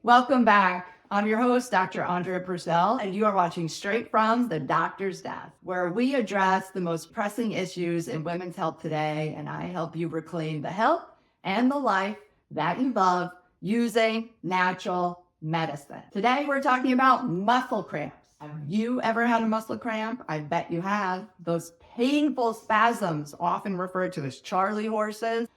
Welcome back. I'm your host, Dr. Andrea Purcell, and you are watching Straight from the Doctor's Desk, where we address the most pressing issues in women's health today, and I help you reclaim the health and the life that you love using natural medicine. Today, we're talking about muscle cramps. Have you ever had a muscle cramp? I bet you have. Those painful spasms, often referred to as Charlie horses.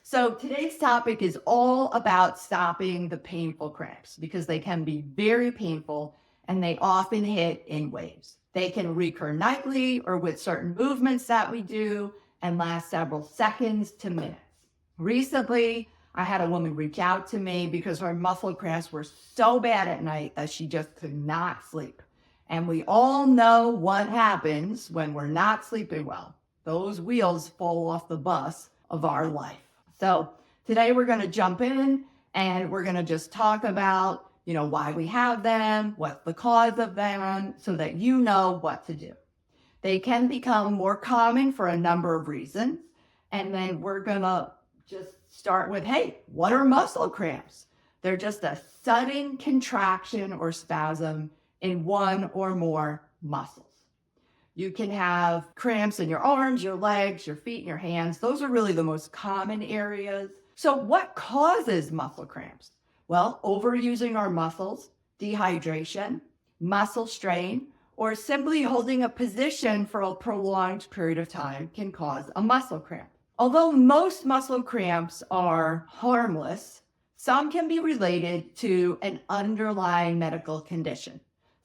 So today's topic is all about stopping the painful cramps because they can be very painful and they often hit in waves. They can recur nightly or with certain movements that we do and last several seconds to minutes. Recently, I had a woman reach out to me because her muscle cramps were so bad at night that she just could not sleep. And we all know what happens when we're not sleeping well. Those wheels fall off the bus of our life. So today we're going to jump in and we're going to just talk about, why we have them, what's the cause of them, so that you know what to do. They can become more common for a number of reasons. And then we're going to just start with, hey, what are muscle cramps? They're just a sudden contraction or spasm in one or more muscles. You can have cramps in your arms, your legs, your feet, and your hands. Those are really the most common areas. So what causes muscle cramps? Well, overusing our muscles, dehydration, muscle strain, or simply holding a position for a prolonged period of time can cause a muscle cramp. Although most muscle cramps are harmless, some can be related to an underlying medical condition,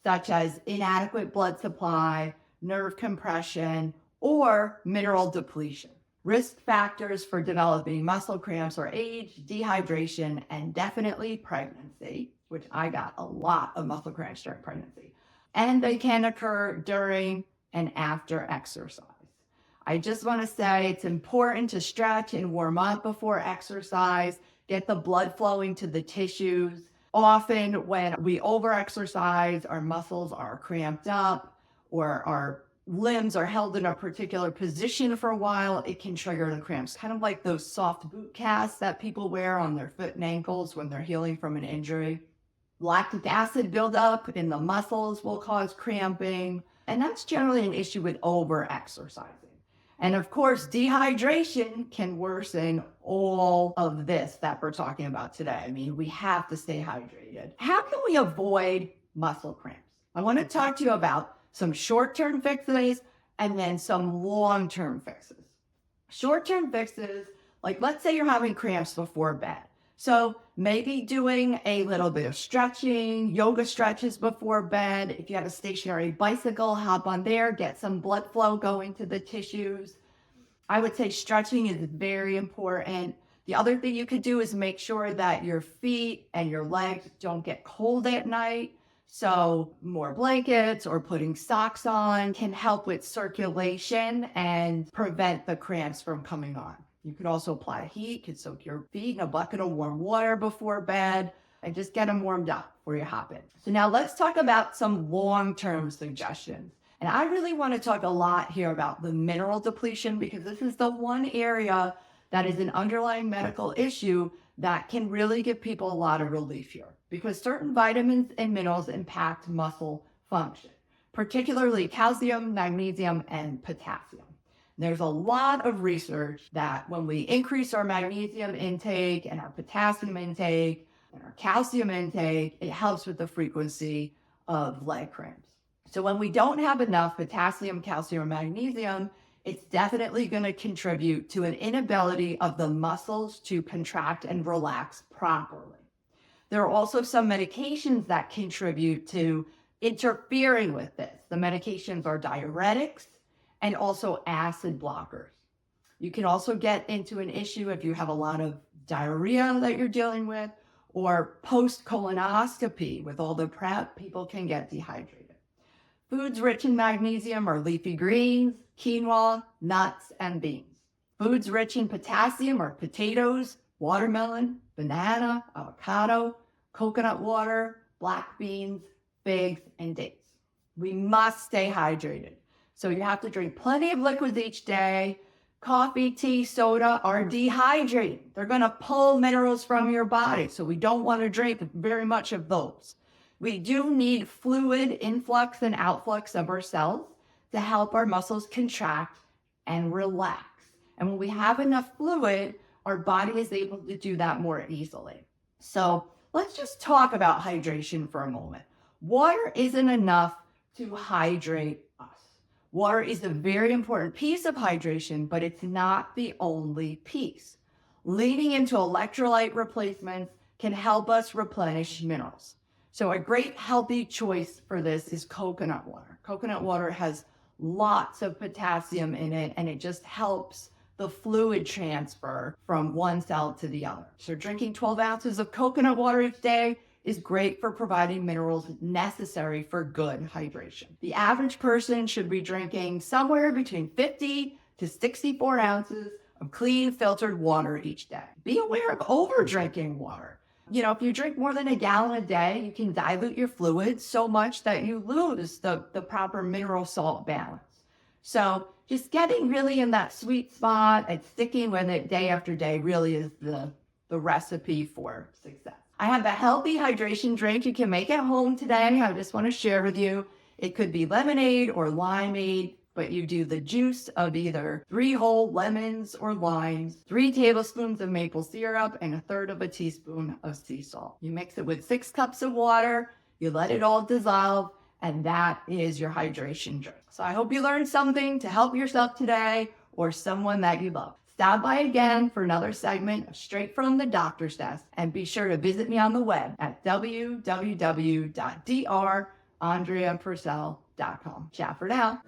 such as inadequate blood supply, nerve compression, or mineral depletion. Risk factors for developing muscle cramps are age, dehydration, and definitely pregnancy, which I got a lot of muscle cramps during pregnancy. And they can occur during and after exercise. I just want to say it's important to stretch and warm up before exercise, get the blood flowing to the tissues. Often when we overexercise, our muscles are cramped up, or our limbs are held in a particular position for a while, it can trigger the cramps. Kind of like those soft boot casts that people wear on their foot and ankles when they're healing from an injury. Lactic acid buildup in the muscles will cause cramping, and that's generally an issue with over-exercising. And of course, dehydration can worsen all of this that we're talking about today. I mean, we have to stay hydrated. How can we avoid muscle cramps? I want to talk to you about some short-term fixes and then some long-term fixes. Short-term fixes, like let's say you're having cramps before bed. So maybe doing a little bit of stretching, yoga stretches before bed. If you have a stationary bicycle, hop on there, get some blood flow going to the tissues. I would say stretching is very important. The other thing you could do is make sure that your feet and your legs don't get cold at night. So more blankets or putting socks on can help with circulation and prevent the cramps from coming on. You could also apply heat. You could soak your feet in a bucket of warm water before bed and just get them warmed up before you hop in. So now let's talk about some long-term suggestions. And I really want to talk a lot here about the mineral depletion because this is the one area that is an underlying medical issue that can really give people a lot of relief here because certain vitamins and minerals impact muscle function, particularly calcium, magnesium, and potassium. There's a lot of research that when we increase our magnesium intake and our potassium intake and our calcium intake, it helps with the frequency of leg cramps. So when we don't have enough potassium, calcium, or magnesium, it's definitely going to contribute to an inability of the muscles to contract and relax properly. There are also some medications that contribute to interfering with this. The medications are diuretics and also acid blockers. You can also get into an issue if you have a lot of diarrhea that you're dealing with, or post-colonoscopy with all the prep, people can get dehydrated. Foods rich in magnesium are leafy greens, quinoa, nuts, and beans. Foods rich in potassium are potatoes, watermelon, banana, avocado, coconut water, black beans, figs, and dates. We must stay hydrated. So you have to drink plenty of liquids each day. Coffee, tea, soda are dehydrating. They're going to pull minerals from your body. So we don't want to drink very much of those. We do need fluid influx and outflux of our cells to help our muscles contract and relax. And when we have enough fluid, our body is able to do that more easily. So let's just talk about hydration for a moment. Water isn't enough to hydrate us. Water is a very important piece of hydration, but it's not the only piece. Leading into electrolyte replacements can help us replenish minerals. So a great healthy choice for this is coconut water. Coconut water has lots of potassium in it, and it just helps the fluid transfer from one cell to the other. So drinking 12 ounces of coconut water each day is great for providing minerals necessary for good hydration. The average person should be drinking somewhere between 50 to 64 ounces of clean filtered water each day. Be aware of over drinking water. If you drink more than a gallon a day, you can dilute your fluids so much that you lose the proper mineral salt balance. So just getting really in that sweet spot and sticking with it day after day really is the recipe for success. I have a healthy hydration drink you can make at home today. I just want to share with you. It could be lemonade or limeade, but you do the juice of either 3 whole lemons or limes, 3 tablespoons of maple syrup, and 1/3 of a teaspoon of sea salt. You mix it with 6 cups of water, you let it all dissolve, and that is your hydration drink. So I hope you learned something to help yourself today or someone that you love. Stop by again for another segment of Straight from the Doctor's Desk, and be sure to visit me on the web at www.drandreapurcell.com. Ciao for now.